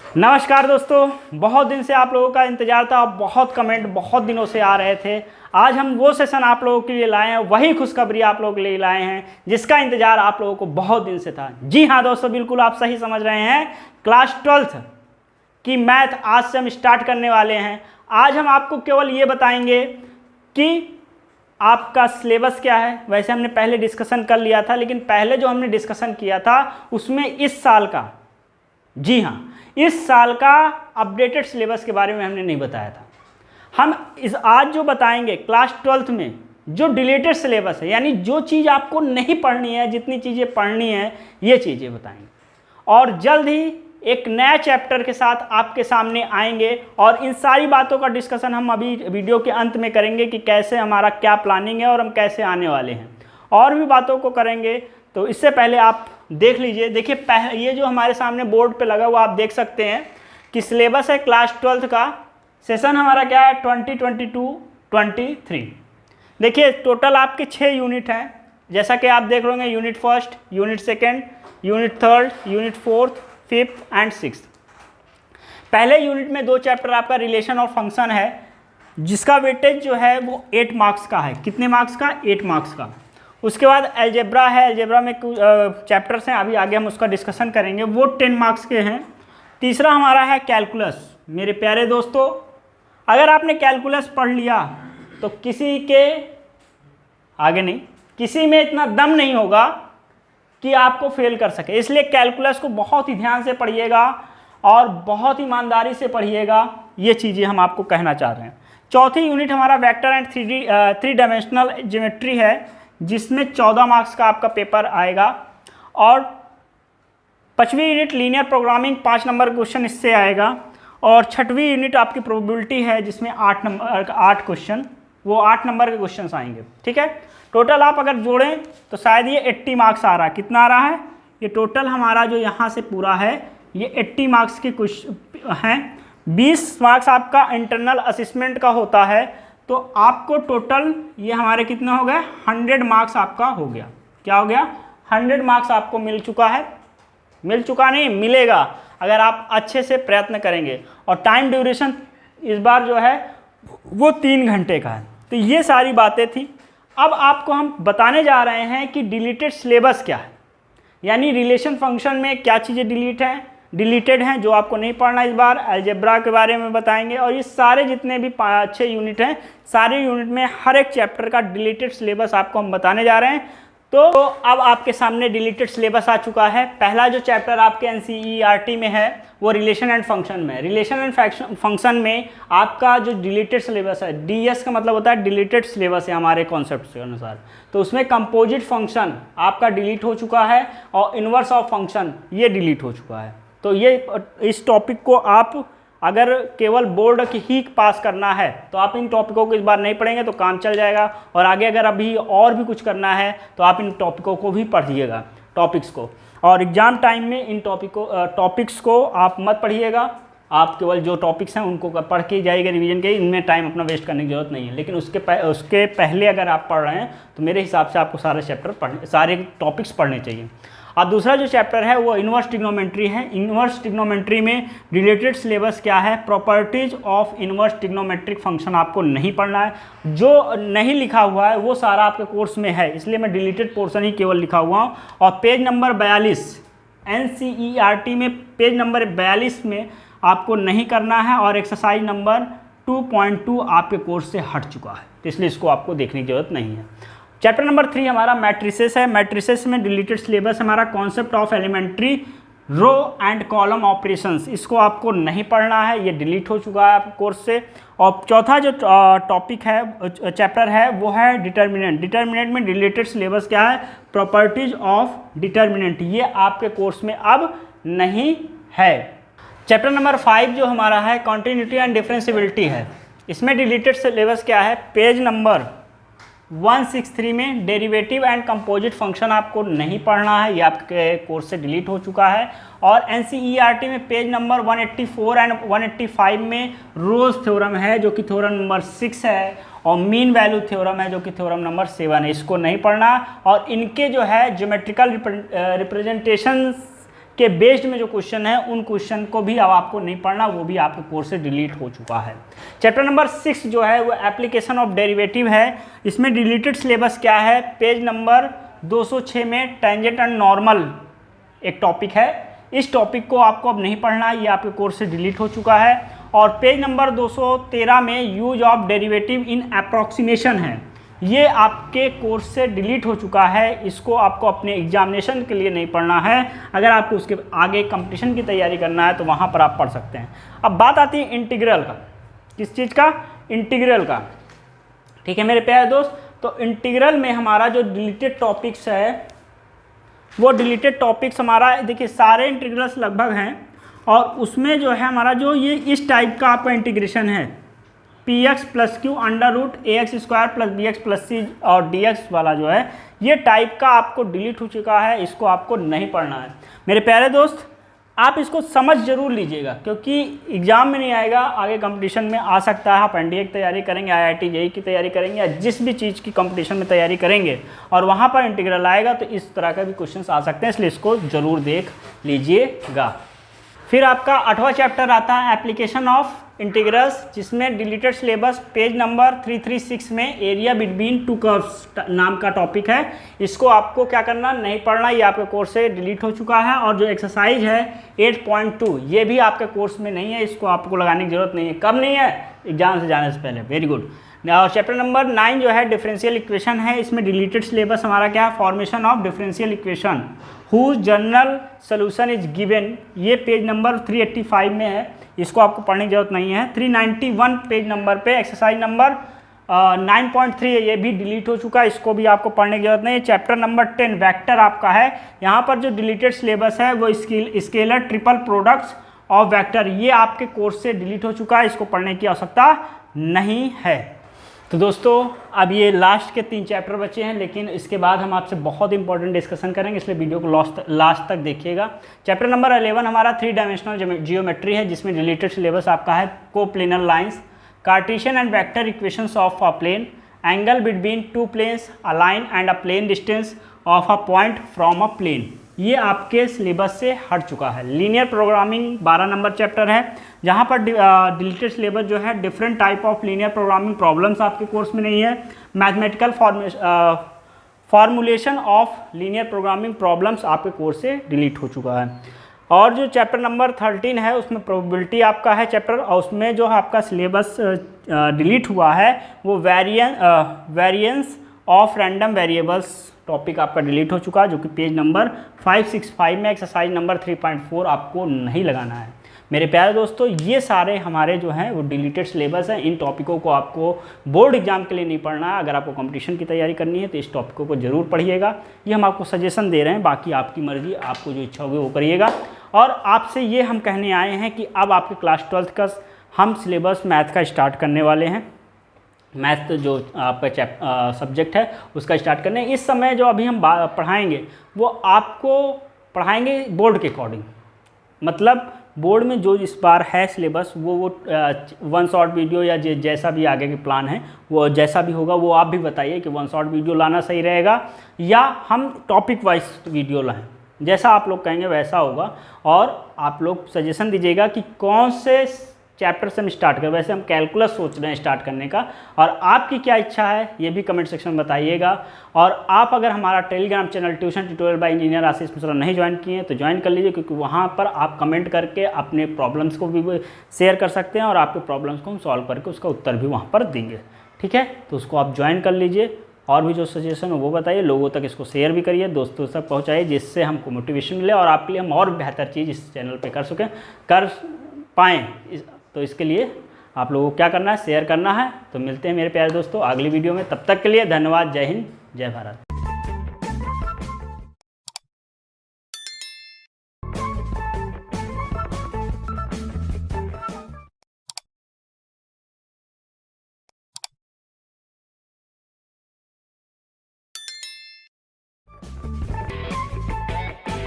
नमस्कार दोस्तों, बहुत दिन से आप लोगों का इंतज़ार था। बहुत कमेंट बहुत दिनों से आ रहे थे। आज हम वो सेशन आप लोगों के लिए लाए हैं, वही खुशखबरी आप लोगों के लिए लाए हैं जिसका इंतज़ार आप लोगों को बहुत दिन से था। जी हाँ दोस्तों, बिल्कुल आप सही समझ रहे हैं। क्लास 12th की मैथ आज से हम स्टार्ट करने वाले हैं। आज हम आपको केवल ये बताएंगे कि आपका सिलेबस क्या है। वैसे हमने पहले डिस्कशन कर लिया था, लेकिन पहले जो हमने डिस्कशन किया था उसमें इस साल का, जी हाँ, इस साल का अपडेटेड सिलेबस के बारे में हमने नहीं बताया था। हम आज जो बताएंगे क्लास 12th में जो डिलीटेड सिलेबस है, यानी जो चीज़ आपको नहीं पढ़नी है, जितनी चीज़ें पढ़नी है ये चीज़ें बताएंगे। और जल्द ही एक नया चैप्टर के साथ आपके सामने आएंगे और इन सारी बातों का डिस्कशन हम अभी वीडियो के अंत में करेंगे कि कैसे हमारा क्या प्लानिंग है और हम कैसे आने वाले हैं। और भी बातों को करेंगे, तो इससे पहले आप देख लीजिए। देखिए, ये जो हमारे सामने बोर्ड पे लगा हुआ आप देख सकते हैं कि सिलेबस है क्लास 12th का। सेशन हमारा क्या है 2022-23। देखिए टोटल आपके 6 यूनिट हैं, जैसा कि आप देख रहे होंगे। Unit first, unit second, unit third, unit fourth, fifth and sixth. पहले यूनिट में 2 चैप्टर आपका रिलेशन और फंक्शन है, जिसका वेटेज जो है वो 8 मार्क्स का है। कितने मार्क्स का? 8 मार्क्स का। उसके बाद अलजेब्रा है। अलजेब्रा में कुछ चैप्टर्स हैं, अभी आगे हम उसका डिस्कशन करेंगे, वो 10 मार्क्स के हैं। तीसरा हमारा है कैलकुलस। मेरे प्यारे दोस्तों, अगर आपने कैलकुलस पढ़ लिया तो किसी के आगे नहीं, किसी में इतना दम नहीं होगा कि आपको फेल कर सके। इसलिए कैलकुलस को बहुत ही ध्यान से पढ़िएगा और बहुत ईमानदारी से पढ़िएगा। ये चीज़ें हम आपको कहना चाह रहे हैं। चौथी यूनिट हमारा वेक्टर एंड 3 डायमेंशनल ज्योमेट्री है, जिसमें 14 मार्क्स का आपका पेपर आएगा। और 5वीं unit linear programming, 5 number question इससे आएगा। और 6वीं यूनिट आपकी प्रोबेबिलिटी है, जिसमें 8 क्वेश्चन, वो 8 नंबर के क्वेश्चन आएंगे। ठीक है, टोटल आप अगर जोड़ें तो शायद ये 80 मार्क्स आ रहा है। कितना आ रहा है? ये टोटल हमारा जो यहाँ से पूरा है ये 80 मार्क्स के क्वेश्चन हैं। 20 मार्क्स आपका इंटरनल असेसमेंट का होता है, तो आपको टोटल ये हमारे कितना हो गया? 100 मार्क्स आपका हो गया। क्या हो गया? 100 मार्क्स आपको मिल चुका है। मिल चुका नहीं, मिलेगा अगर आप अच्छे से प्रयत्न करेंगे। और टाइम ड्यूरेशन इस बार जो है वो 3 घंटे का है। तो ये सारी बातें थी। अब आपको हम बताने जा रहे हैं कि डिलीटेड सिलेबस क्या है, यानी रिलेशन फंक्शन में क्या चीज़ें डिलीटेड हैं जो आपको नहीं पढ़ना इस बार। अलजेब्रा के बारे में बताएंगे। और ये सारे जितने भी 5-6 यूनिट हैं, सारे यूनिट में हर एक चैप्टर का डिलीटेड सिलेबस आपको हम बताने जा रहे हैं। तो अब आपके सामने डिलीटेड सिलेबस आ चुका है। पहला जो चैप्टर आपके NCERT में है वो रिलेशन एंड फंक्शन में है। रिलेशन एंड फंक्शन में आपका जो डिलीटेड सिलेबस है, DS का मतलब होता है डिलीटेड सिलेबस है हमारे कॉन्सेप्ट के अनुसार। तो उसमें कंपोजिट फंक्शन आपका डिलीट हो चुका है और इन्वर्स ऑफ फंक्शन ये डिलीट हो चुका है। तो ये इस टॉपिक को आप अगर केवल बोर्ड की ही पास करना है तो आप इन टॉपिकों को इस बार नहीं पढ़ेंगे तो काम चल जाएगा। और आगे अगर अभी और भी कुछ करना है तो आप इन टॉपिकों को भी पढ़िएगा, टॉपिक्स को। और एग्ज़ाम टाइम में इन टॉपिक्स को आप मत पढ़िएगा। आप केवल जो टॉपिक्स हैं उनको पढ़ के जाइएगा रिवीजन के, इनमें टाइम अपना वेस्ट करने की जरूरत नहीं है। लेकिन उसके पहले अगर आप पढ़ रहे हैं तो मेरे हिसाब से आपको सारे टॉपिक्स पढ़ने चाहिए। और दूसरा जो चैप्टर है वो इन्वर्स ट्रिग्नोमेट्री है। इन्वर्स ट्रिग्नोमेट्री में रिलेटेड सिलेबस क्या है? Properties of inverse trigonometric function आपको नहीं पढ़ना है। जो नहीं लिखा हुआ है वो सारा आपके कोर्स में है, इसलिए मैं डिलीटेड पोर्शन ही केवल लिखा हुआ हूँ। और पेज नंबर 42 NCERT में पेज नंबर 42 में आपको नहीं करना है। और एक्सरसाइज नंबर 2.2 आपके कोर्स से हट चुका है, तो इसलिए इसको आपको देखने की जरूरत नहीं है। चैप्टर नंबर 3 हमारा मैट्रिसेस है। मैट्रिसेस में डिलीटेड सिलेबस हमारा concept of elementary row and column operations, इसको आपको नहीं पढ़ना है, ये डिलीट हो चुका है आपके कोर्स से। और चौथा जो टॉपिक है, चैप्टर है, वो है डिटर्मिनेंट। डिटर्मिनेंट में डिलीटेड सिलेबस क्या है? प्रॉपर्टीज ऑफ डिटर्मिनेंट, ये आपके कोर्स में अब नहीं है। चैप्टर नंबर 5 जो हमारा है कॉन्टिन्यूटी एंड डिफरेंशिएबिलिटी है। इसमें डिलीटेड सिलेबस क्या है? पेज नंबर 163 में डेरिवेटिव एंड कंपोजिट फंक्शन आपको नहीं पढ़ना है, ये आपके कोर्स से डिलीट हो चुका है। और NCERT में पेज नंबर 184 एंड 185 में रोज थ्योरम है, जो कि थ्योरम नंबर 6 है। और मीन वैल्यू थ्योरम है, जो कि थ्योरम नंबर 7 है, इसको नहीं पढ़ना। और इनके जो है ज्योमेट्रिकल रिप्रेजेंटेशन के बेस्ड में जो क्वेश्चन है उन क्वेश्चन को भी अब आपको नहीं पढ़ना, वो भी आपके कोर्स से डिलीट हो चुका है। चैप्टर नंबर 6 जो है वो एप्लीकेशन ऑफ डेरिवेटिव है। इसमें डिलीटेड सिलेबस क्या है, पेज नंबर 206 में टेंजेंट एंड नॉर्मल एक टॉपिक है। इस टॉपिक को आपको अब नहीं पढ़ना, ये आपके कोर्स से डिलीट हो चुका है। और पेज नंबर 213 में use of derivative in approximation है, ये आपके कोर्स से डिलीट हो चुका है। इसको आपको अपने एग्जामिनेशन के लिए नहीं पढ़ना है। अगर आपको उसके आगे कंपटीशन की तैयारी करना है तो वहाँ पर आप पढ़ सकते हैं। अब बात आती है इंटीग्रल का। किस चीज़ का? इंटीग्रल का। ठीक है मेरे प्यारे दोस्त, तो इंटीग्रल में हमारा जो डिलीटेड टॉपिक्स है वो डिलीटेड टॉपिक्स हमारा, देखिए सारे इंटीग्रल्स लगभग हैं और उसमें जो है हमारा जो ये इस टाइप का आपका इंटीग्रेशन है, P X plus Q under root A X square plus B X plus C और डी एक्स वाला जो है ये टाइप का आपको डिलीट हो चुका है। इसको आपको नहीं पढ़ना है मेरे प्यारे दोस्त। आप इसको समझ जरूर लीजिएगा क्योंकि एग्जाम में नहीं आएगा, आगे कंपटीशन में आ सकता है। आप एनडीए की तैयारी करेंगे, आईआईटी जेईई की तैयारी करेंगे या जिस भी चीज़ की कंपटीशन में तैयारी करेंगे और वहाँ पर इंटीग्रल आएगा तो इस तरह का भी क्वेश्चन आ सकते हैं, इसलिए इसको ज़रूर देख लीजिएगा। फिर आपका 8वां चैप्टर आता है एप्लीकेशन ऑफ इंटीग्रल्स, जिसमें डिलीटेड सिलेबस पेज नंबर 336 में एरिया बिटवीन टू कर्व्स नाम का टॉपिक है। इसको आपको क्या करना, नहीं पढ़ना, ये आपके कोर्स से डिलीट हो चुका है। और जो एक्सरसाइज है 8.2 ये भी आपके कोर्स में नहीं है, इसको आपको लगाने की जरूरत नहीं है। कब नहीं है? एग्जाम से जाने से पहले। Very good. और चैप्टर नंबर 9 जो है डिफरेंशियल इक्वेशन है। इसमें डिलीटेड सिलेबस हमारा क्या है, formation of differential equation whose general solution is given, ये पेज नंबर 385 में है। इसको आपको पढ़ने की जरूरत नहीं है। 391 पेज नंबर पे एक्सरसाइज नंबर 9.3 है, ये भी डिलीट हो चुका है, इसको भी आपको पढ़ने की जरूरत नहीं है। चैप्टर नंबर 10 वेक्टर आपका है। यहाँ पर जो डिलीटेड सिलेबस है वो scalar triple products of vector, ये आपके कोर्स से डिलीट हो चुका है, इसको पढ़ने की आवश्यकता नहीं है। तो दोस्तों अब ये लास्ट के 3 चैप्टर बचे हैं, लेकिन इसके बाद हम आपसे बहुत इंपॉर्टेंट डिस्कशन करेंगे, इसलिए वीडियो को लास्ट तक देखिएगा। चैप्टर नंबर 11 हमारा 3 डायमेंशनल जियोमेट्री है, जिसमें रिलेटेड सिलेबस आपका है coplanar lines, Cartesian and vector equations of a plane, angle between two planes, a line and a plane distance of a point from a plane. ये आपके syllabus से हट चुका है। लीनियर प्रोग्रामिंग 12 नंबर चैप्टर है, जहाँ पर डिलीटेड सिलेबस जो है different type of linear programming problems आपके कोर्स में नहीं है। Mathematical formulation of linear programming problems आपके कोर्स से डिलीट हो चुका है। और जो चैप्टर नंबर 13 है उसमें प्रोबेबिलिटी आपका है चैप्टर, और उसमें जो आपका सिलेबस डिलीट हुआ है वो variance of random variables topic आपका डिलीट हो चुका है, जो कि पेज नंबर 565 में एक्सरसाइज नंबर 3.4 आपको नहीं लगाना है। मेरे प्यारे दोस्तों ये सारे हमारे जो हैं वो डिलीटेड सिलेबस हैं। इन टॉपिकों को आपको बोर्ड एग्जाम के लिए नहीं पढ़ना है। अगर आपको कंपटीशन की तैयारी करनी है तो इस टॉपिकों को जरूर पढ़िएगा। ये हम आपको सजेशन दे रहे हैं, बाकी आपकी मर्जी, आपको जो इच्छा होगी वो करिएगा। और आपसे ये हम कहने आए हैं कि अब आपके क्लास 12th का हम सिलेबस मैथ का स्टार्ट करने वाले हैं। मैथ जो आपका सब्जेक्ट है उसका स्टार्ट करने। इस समय जो अभी हम पढ़ाएंगे वो आपको पढ़ाएंगे बोर्ड के अकॉर्डिंग, मतलब बोर्ड में जो इस बार है सिलेबस वो 1 शॉर्ट वीडियो या जैसा भी आगे के प्लान है वो जैसा भी होगा वो आप भी बताइए कि 1 शॉर्ट वीडियो लाना सही रहेगा या हम टॉपिक वाइज वीडियो लाएं। जैसा आप लोग कहेंगे वैसा होगा, और आप लोग सजेशन दीजिएगा कि कौन से चैप्टर से हम स्टार्ट करें। वैसे हम कैलकुलस सोच रहे हैं स्टार्ट करने का, और आपकी क्या इच्छा है ये भी कमेंट सेक्शन में बताइएगा। और आप अगर हमारा Telegram channel tuition tutorial by engineer Ashish Mishra नहीं ज्वाइन किए हैं तो ज्वाइन कर लीजिए, क्योंकि वहाँ पर आप कमेंट करके अपने प्रॉब्लम्स को भी शेयर कर सकते हैं और आपके प्रॉब्लम्स को हम सॉल्व करके उसका उत्तर भी वहाँ पर देंगे। ठीक है, तो उसको आप ज्वाइन कर लीजिए और भी जो सजेशन हो वो बताइए, लोगों तक इसको शेयर भी करिए, दोस्तों तक पहुँचाइए, जिससे हमको मोटिवेशन मिले और आपके लिए हम और बेहतर चीज़ इस चैनल पर कर पाएँ। तो इसके लिए आप लोगों को क्या करना है, शेयर करना है। तो मिलते हैं मेरे प्यारे दोस्तों अगली वीडियो में, तब तक के लिए धन्यवाद। जय हिंद, जय भारत।